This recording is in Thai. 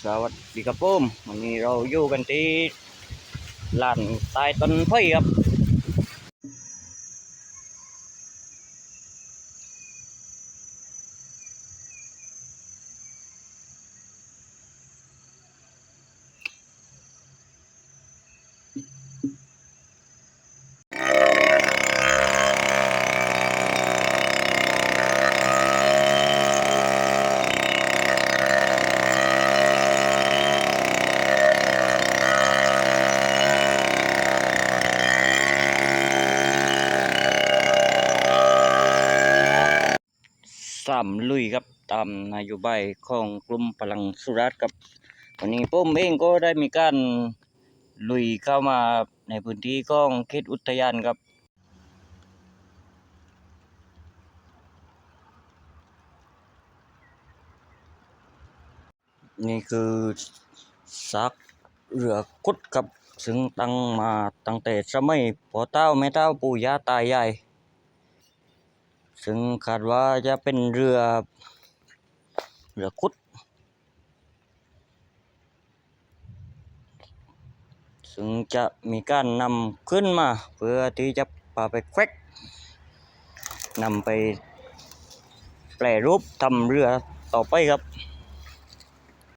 สวัสดีครับผมวันนี้เราอยู่กันที่ลานใต้ต้นไผ่ครับสามลุยครับตามนโยบายของกลุ่มพลังสุราษฎร์ครับวันนี้ผมเองก็ได้มีการลุยเข้ามาในพื้นที่ของเขตอุทยานครับนี่คือซากเรือคุดครับซึ่งตั้งมาตั้งแต่สมัยพ่อเต้าแม่เต้าปู่ย่าตายายซึ่งคาดว่าจะเป็นเรือคุดซึ่งจะมีการนำขึ้นมาเพื่อที่จะพาไปแควกนำไปแปรรูปทำเรือต่อไปครับ